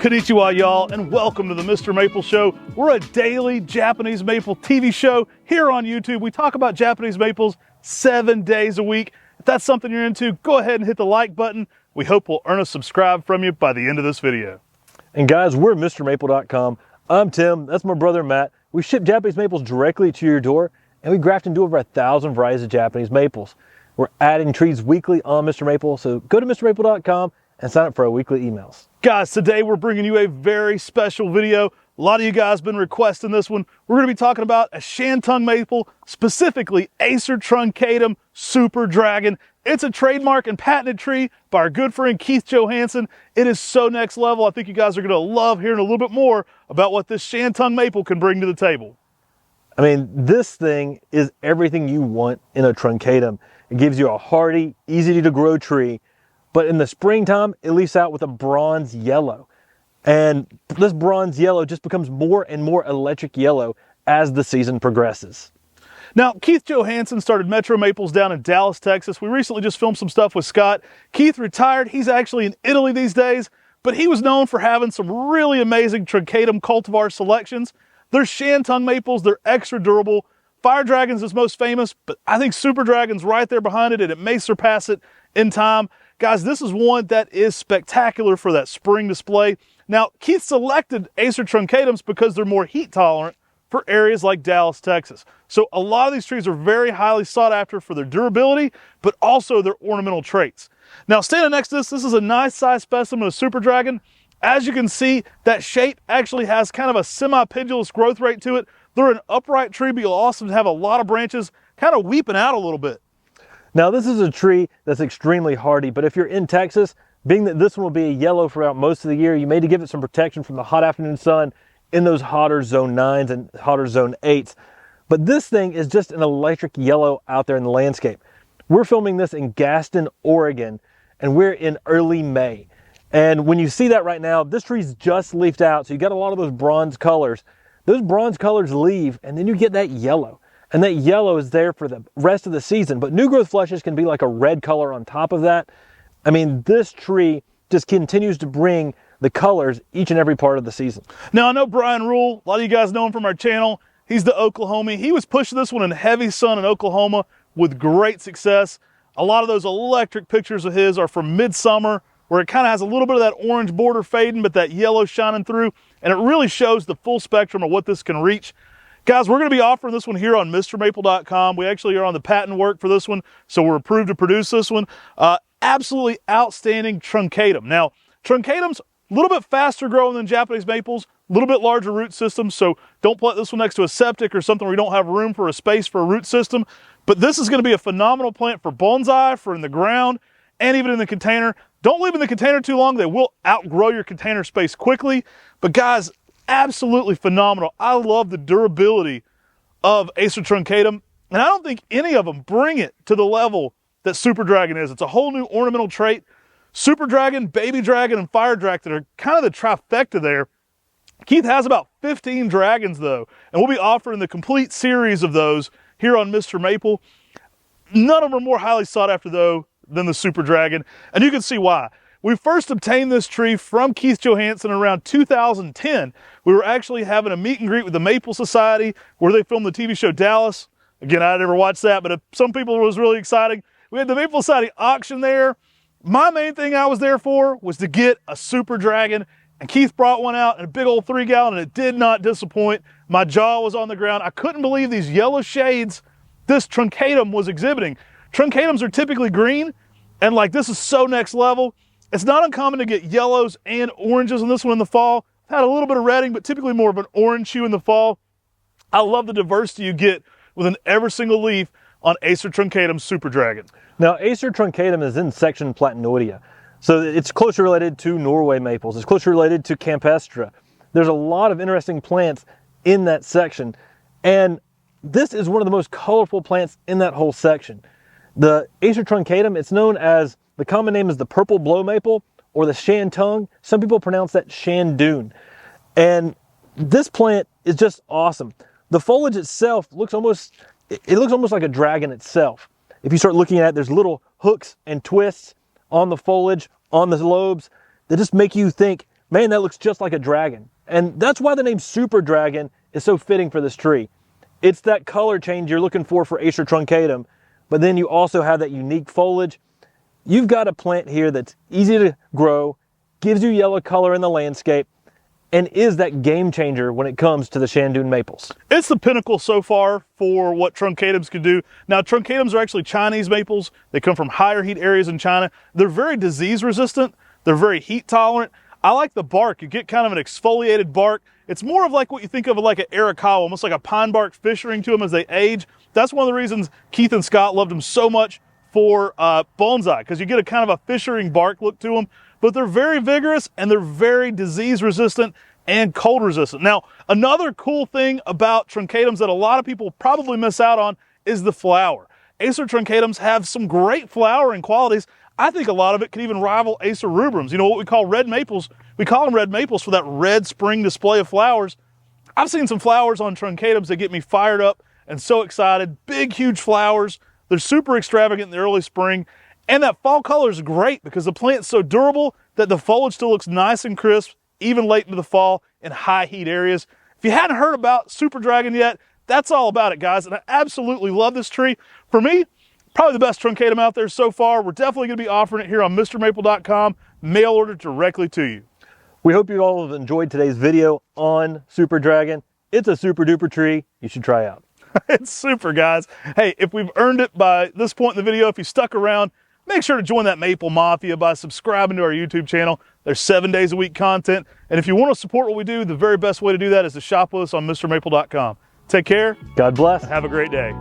Konnichiwa, y'all, and welcome to the Mr. Maple Show. We're a daily Japanese maple TV show here on YouTube. We talk about Japanese maples 7 days a week. If that's something you're into, go ahead and hit the like button. We hope we'll earn a subscribe from you by the end of this video. And guys, we're MrMaple.com. I'm Tim, that's my brother Matt. We ship Japanese maples directly to your door, and we graft into over 1,000 varieties of Japanese maples. We're adding trees weekly on Mr. Maple, so go to MrMaple.com and sign up for our weekly emails. Guys, today we're bringing you a very special video. A lot of you guys have been requesting this one. We're going to be talking about a Shantung maple, specifically Acer truncatum Super Dragon. It's a trademark and patented tree by our good friend Keith Johansson. It is so next level. I think you guys are going to love hearing a little bit more about what this Shantung maple can bring to the table. I mean, this thing is everything you want in a truncatum. It gives you a hardy, easy to grow tree, but in the springtime, it leaves out with a bronze yellow. And this bronze yellow just becomes more and more electric yellow as the season progresses. Now, Keith Johansson started MrMaples down in Dallas, Texas. We recently just filmed some stuff with Scott. Keith retired. He's actually in Italy these days, but he was known for having some really amazing truncatum cultivar selections. They're Shantung maples. They're extra durable. Fire Dragon's is most famous, but I think Super Dragon's right there behind it, and it may surpass it in time. Guys, this is one that is spectacular for that spring display. Now, Keith selected Acer truncatums because they're more heat tolerant for areas like Dallas, Texas. So a lot of these trees are very highly sought after for their durability, but also their ornamental traits. Now, standing next to this is a nice size specimen of Super Dragon. As you can see, that shape actually has kind of a semi-pendulous growth rate to it. They're an upright tree, but you'll also have a lot of branches kind of weeping out a little bit. Now, this is a tree that's extremely hardy, but if you're in Texas, being that this one will be a yellow throughout most of the year, you may need to give it some protection from the hot afternoon sun in those hotter zone 9s and hotter zone 8s. But this thing is just an electric yellow out there in the landscape. We're filming this in Gaston, Oregon, and we're in early May. And when you see that right now, this tree's just leafed out, so you got a lot of those bronze colors. Those bronze colors leave, and then you get that yellow. And that yellow is there for the rest of the season, but new growth flushes can be like a red color on top of that. I mean, this tree just continues to bring the colors each and every part of the season. Now, I know Brian Rule, a lot of you guys know him from our channel. He's the Oklahomie. He was pushing this one in heavy sun in Oklahoma with great success. A lot of those electric pictures of his are from midsummer, where it kind of has a little bit of that orange border fading, but that yellow shining through, and it really shows the full spectrum of what this can reach. Guys, we're going to be offering this one here on MrMaple.com. We actually are on the patent work for this one, so we're approved to produce this one. Absolutely outstanding truncatum. Now, truncatum's a little bit faster growing than Japanese maples, a little bit larger root system, so don't plant this one next to a septic or something where you don't have room for a space for a root system. But this is going to be a phenomenal plant for bonsai, for in the ground, and even in the container. Don't leave in the container too long. They will outgrow your container space quickly. But guys, absolutely phenomenal. I love the durability of Acer truncatum, and I don't think any of them bring it to the level that Super Dragon is. It's a whole new ornamental trait. Super Dragon, Baby Dragon, and Fire Dragon are kind of the trifecta there. Keith has about 15 dragons though, and we'll be offering the complete series of those here on Mr. Maple. None of them are more highly sought after though than the Super Dragon, and you can see why. We first obtained this tree from Keith Johansson around 2010. We were actually having a meet and greet with the Maple Society where they filmed the TV show Dallas. Again, I never watched that, but some people it was really exciting. We had the Maple Society auction there. My main thing I was there for was to get a Super Dragon, and Keith brought one out in a big old 3-gallon, and it did not disappoint. My jaw was on the ground. I couldn't believe these yellow shades this truncatum was exhibiting. Truncatums are typically green, and like this is so next level. It's not uncommon to get yellows and oranges on this one in the fall. I've had a little bit of redding, but typically more of an orange hue in the fall. I love the diversity you get within every single leaf on Acer truncatum Super Dragon. Now, Acer truncatum is in section Platanoidea, so it's closely related to Norway maples. It's closely related to Campestre. There's a lot of interesting plants in that section, and this is one of the most colorful plants in that whole section. The Acer truncatum, it's known as, the common name is the purple blow maple or the Shantung. Some people pronounce that Shandoon. And this plant is just awesome. The foliage itself looks almost like a dragon itself. If you start looking at it, there's little hooks and twists on the foliage, on the lobes, that just make you think man, that looks just like a dragon. And that's why the name Super Dragon is so fitting for this tree. It's that color change you're looking for Acer truncatum, but then you also have that unique foliage. You've got a plant here that's easy to grow, gives you yellow color in the landscape, and is that game changer when it comes to the Shantung maples. It's the pinnacle so far for what truncatums can do. Now, truncatums are actually Chinese maples. They come from higher heat areas in China. They're very disease resistant. They're very heat tolerant. I like the bark. You get kind of an exfoliated bark. It's more of like what you think of like an Arakawa, almost like a pine bark fissuring to them as they age. That's one of the reasons Keith and Scott loved them so much for bonsai, because you get a kind of a fissuring bark look to them. But they're very vigorous and they're very disease resistant and cold resistant. Now, another cool thing about truncatums that a lot of people probably miss out on is the flower. Acer truncatums have some great flowering qualities. I think a lot of it could even rival Acer rubrums. You know what we call red maples? We call them red maples for that red spring display of flowers. I've seen some flowers on truncatums that get me fired up and so excited. Big, huge flowers. They're super extravagant in the early spring. And that fall color is great because the plant's so durable that the foliage still looks nice and crisp, even late into the fall in high heat areas. If you hadn't heard about Super Dragon yet, that's all about it, guys. And I absolutely love this tree. For me, probably the best truncatum out there so far. We're definitely going to be offering it here on MrMaple.com, mail order directly to you. We hope you all have enjoyed today's video on Super Dragon. It's a super duper tree you should try out. It's super, guys. Hey, if we've earned it by this point in the video, if you stuck around, make sure to join that Maple Mafia by subscribing to our YouTube channel. There's 7 days a week content. And if you want to support what we do, the very best way to do that is to shop with us on MrMaple.com. Take care. God bless. Have a great day.